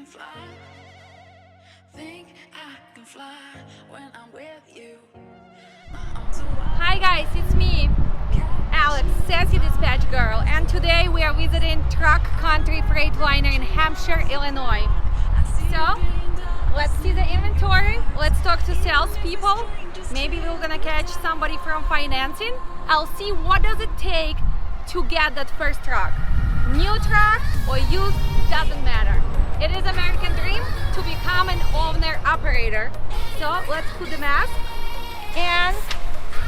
fly. Think I can fly when I'm with you. Hi guys, it's me, Alex, Sassy Dispatch Girl, and today we are visiting Truck Country Freightliner in Hampshire, Illinois. So, let's see the inventory, let's talk to salespeople, maybe we're gonna catch somebody from financing. I'll see what does it take to get that first truck. New truck or used, doesn't matter. It is American dream to become an owner-operator. So let's put the mask and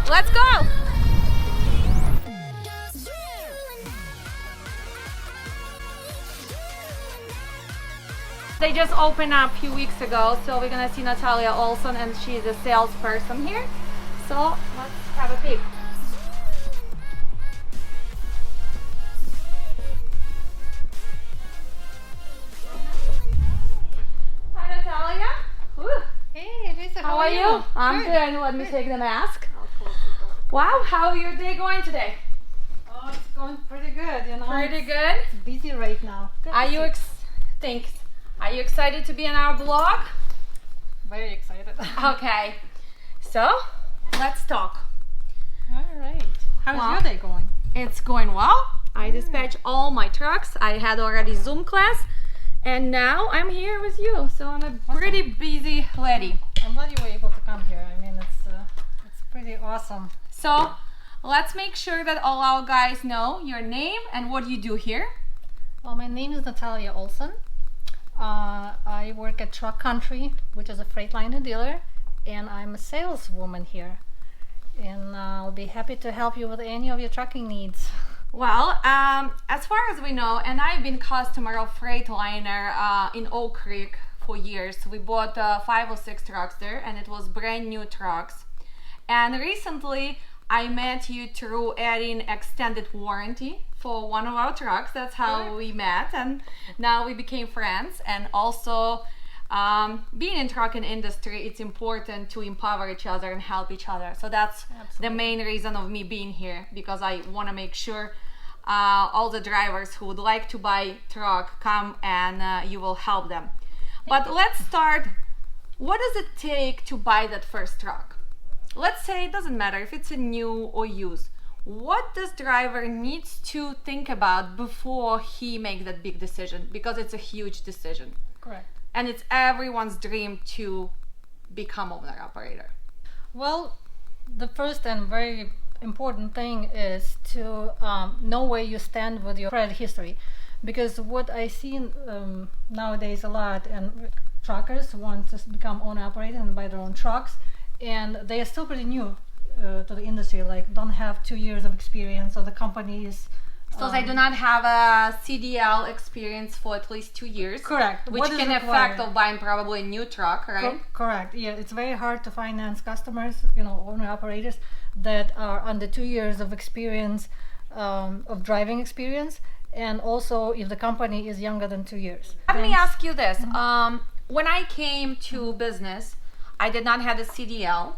let's go! They just opened up a few weeks ago, so we're gonna see Natalia Olson, and she's a salesperson here. So let's have a peek. Hi Natalia. Woo. Hey, Lisa, How are you? I'm good. Let me take the mask. Wow, how your day going today? Oh, it's going pretty good, you know. Pretty good. It's busy right now. Good Are to you see. thanks. Are you excited to be on our blog? Very excited. Okay. So, let's talk. All right. How's Well, your day going? It's going well. I dispatch all my trucks. I had already Zoom class, and now I'm here with you. So I'm a pretty busy lady. I'm glad you were able to come here. I mean, it's pretty awesome. So let's make sure that all our guys know your name and what you do here. Well, my name is Natalia Olson. I work at Truck Country, which is a Freightliner dealer, and I'm a saleswoman here. And I'll be happy to help you with any of your trucking needs. Well, as far as we know, and I've been customer of Freightliner in Oak Creek for years. We bought 5 or 6 trucks there, and it was brand new trucks. And recently, I met you through adding extended warranty for one of our trucks. That's how we met, and now we became friends. And also, being in trucking industry, it's important to empower each other and help each other. So that's the main reason of me being here, because I want to make sure all the drivers who would like to buy truck come and you will help them. But let's start. What does it take to buy that first truck? Let's say it doesn't matter if it's a new or used. What does driver needs to think about before he makes that big decision? Because it's a huge decision. Correct. And it's everyone's dream to become owner-operator. Well, the first and very important thing is to know where you stand with your credit history. Because what I see nowadays a lot, and truckers want to become owner-operator and buy their own trucks, and they are still pretty new to the industry, like don't have 2 years of experience, or the company is... So they do not have a CDL experience for at least 2 years. Correct. Which What is can affect required? of buying probably a new truck, right? Correct. Yeah, it's very hard to finance customers, owner operators that are under 2 years of experience, of driving experience, and also if the company is younger than 2 years. Let me ask you this. When I came to business, I did not have a CDL.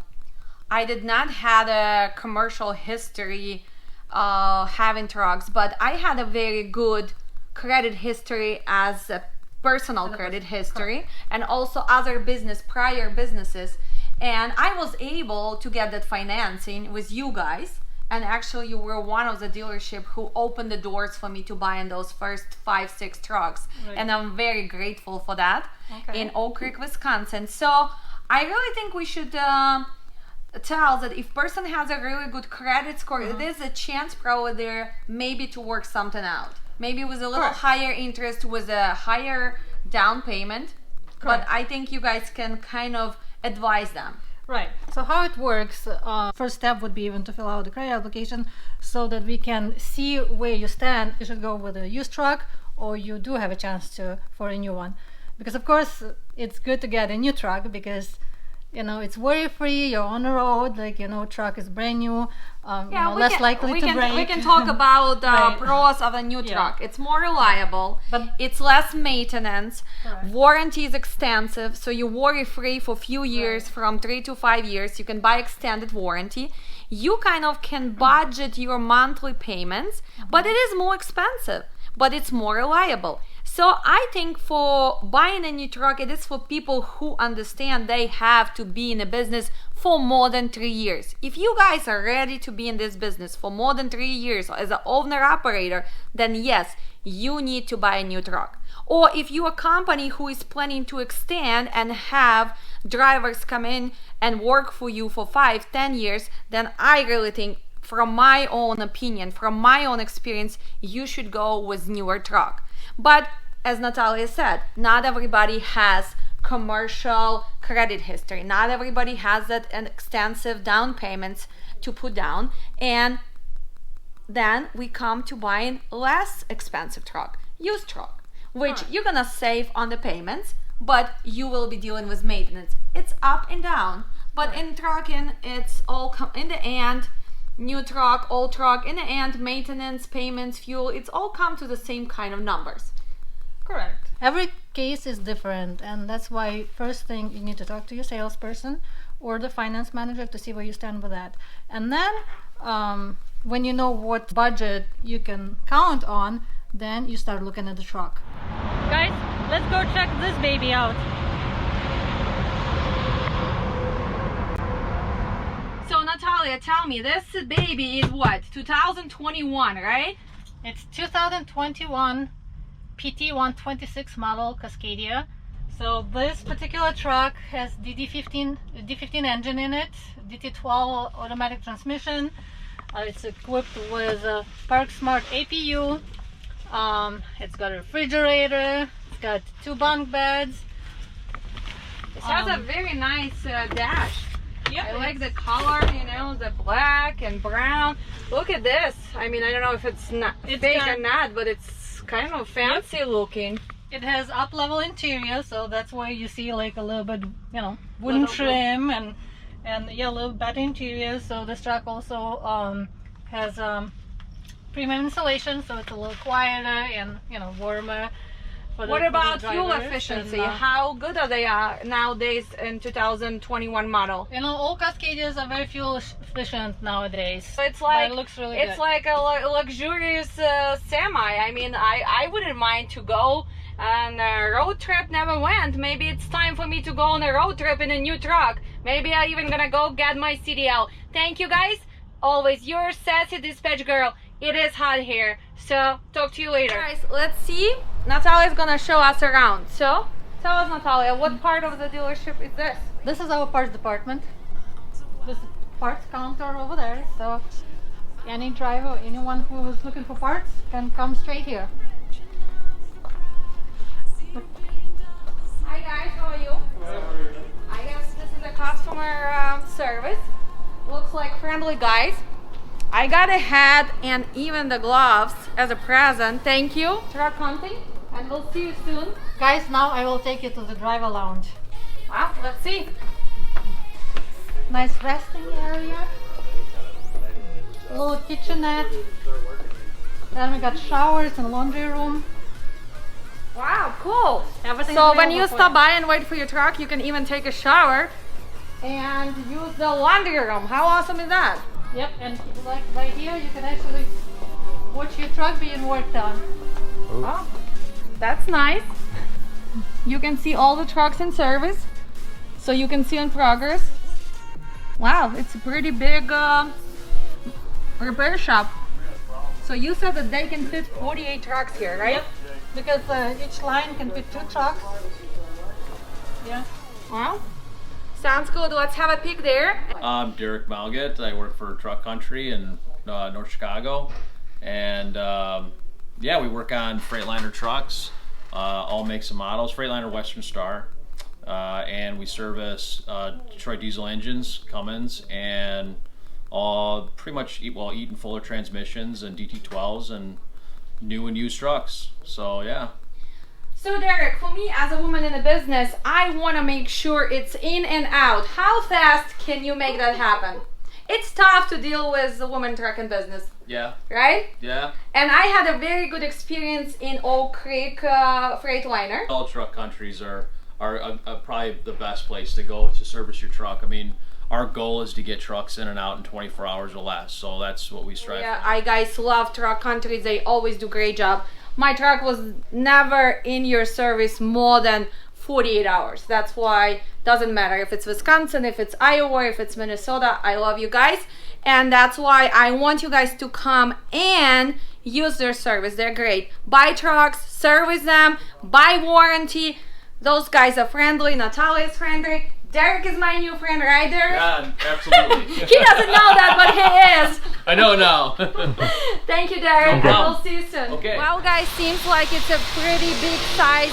I did not have a commercial history having trucks, but I had a very good credit history as a personal credit history, and also other prior businesses, and I was able to get that financing with you guys. And actually you were one of the dealership who opened the doors for me to buy in those first 5-6 trucks. Right. And I'm very grateful for that. Okay. In Oak Creek, Wisconsin. So I really think we should tell that if person has a really good credit score, there's a chance probably there maybe to work something out. Maybe with a little Correct. higher interest, with a higher down payment. Correct. But I think you guys can kind of advise them. Right. So how it works, first step would be even to fill out the credit application so that we can see where you stand. You should go with a used truck, or you do have a chance for a new one. Because of course it's good to get a new truck because it's worry-free, you're on the road, truck is brand new, less likely to break. We can talk about the Right. pros of a new truck. It's more reliable, But- it's less maintenance, Correct. warranty is extensive, so you worry-free for a few years, from 3 to 5 years. You can buy extended warranty. You kind of can budget your monthly payments, but it is more expensive, but it's more reliable. So I think for buying a new truck, it is for people who understand they have to be in a business for more than 3 years. If you guys are ready to be in this business for more than 3 years as an owner operator, then yes, you need to buy a new truck. Or if you're a company who is planning to extend and have drivers come in and work for you for 5-10 years, then I really think, from my own opinion, from my own experience, you should go with newer truck. But as Natalia said, not everybody has commercial credit history. Not everybody has that extensive down payments to put down. And then we come to buying less expensive truck, used truck, which you're gonna save on the payments, but you will be dealing with maintenance. It's up and down, but in trucking, it's all in the end. New truck, old truck, in the end, maintenance, payments, fuel, it's all come to the same kind of numbers. Correct. Every case is different, and that's why first thing you need to talk to your salesperson or the finance manager to see where you stand with that. And then when you know what budget you can count on, then you start looking at the truck. Guys, let's go check this baby out. So Natalia, tell me, this baby is what, 2021, right? It's 2021 PT126 model Cascadia. So this particular truck has D15 engine in it, DT12 automatic transmission. It's equipped with a Park Smart APU. It's got a refrigerator. It's got 2 bunk beds. It has a very nice dash. Yep, I like the color, you know, the black and brown. Look at this. I mean, I don't know if it's not fake or not, but it's kind of fancy looking. It has up-level interior, so that's why you see like a little bit, you know, wooden trim and yeah, a little better interior. So this truck also has premium insulation, so it's a little quieter and, you know, warmer. What about fuel efficiency? How good are they nowadays in 2021 model? You know, all Cascadias are very fuel efficient nowadays. So it's like, but it looks really it's good. like a luxurious semi. I mean, I wouldn't mind to go on a road trip. Never went. Maybe it's time for me to go on a road trip in a new truck. Maybe I'm even gonna go get my CDL. Thank you guys. Always your sassy dispatch girl. It is hot here, so talk to you later. Guys, let's see. Natalia's gonna show us around. So, tell us, Natalia, what part of the dealership is this? This is our parts department. This is parts counter over there. So any driver, anyone who is looking for parts can come straight here. Hi guys, how are you? I guess this is a customer service. Looks like friendly guys. I got a hat and even the gloves as a present. Thank you, Truck Hunting, and we'll see you soon. Guys, now I will take you to the driver lounge. Well, let's see. Nice resting area. A little kitchenette. Then we got showers and laundry room. Wow, cool. Everything's So when available you for stop by and wait for your truck, you can even take a shower and use the laundry room. How awesome is that? Yep, and like right here, you can actually watch your truck being worked on. Oh, that's nice. You can see all the trucks in service, so you can see in progress. Wow, it's a pretty big repair shop. So you said that they can fit 48 trucks here, right? Yep, because each line can fit 2 trucks. Yeah. Well, sounds good. Let's have a peek there. I'm Derek Malgett. I work for Truck Country in North Chicago, and yeah, we work on Freightliner trucks, all makes and models. Freightliner Western Star, and we service Detroit diesel engines, Cummins, and all pretty much Eaton Fuller transmissions and DT12s and new and used trucks. So yeah. So Derek, for me as a woman in the business, I want to make sure it's in and out. How fast can you make that happen? It's tough to deal with the woman trucking business. Yeah. Right? Yeah. And I had a very good experience in Oak Creek Freightliner. All truck countries are probably the best place to go to service your truck. I mean, our goal is to get trucks in and out in 24 hours or less, so that's what we strive for. Yeah, I guys love Truck Country. They always do a great job. my truck was never in your service more than 48 hours. That's why doesn't matter if it's Wisconsin, if it's Iowa, if it's Minnesota. I love you guys, and that's why I want you guys to come and use their service. They're great. Buy trucks, service them, buy warranty. Those guys are friendly. Natalia is friendly. Derek is my new friend, right, Derek? Yeah, absolutely. He doesn't know that, but he is. I know now. Thank you, Derek. No I problem. will see you soon. Okay. Well, guys, seems like it's a pretty big size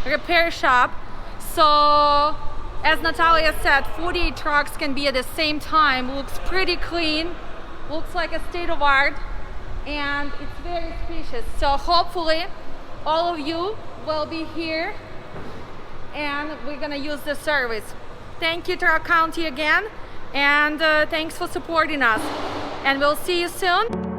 repair shop. So, as Natalia said, 48 trucks can be at the same time. Looks pretty clean. Looks like a state of art. And it's very spacious. So hopefully all of you will be here and we're gonna use the service. Thank you, Truck County, again, and thanks for supporting us. And we'll see you soon.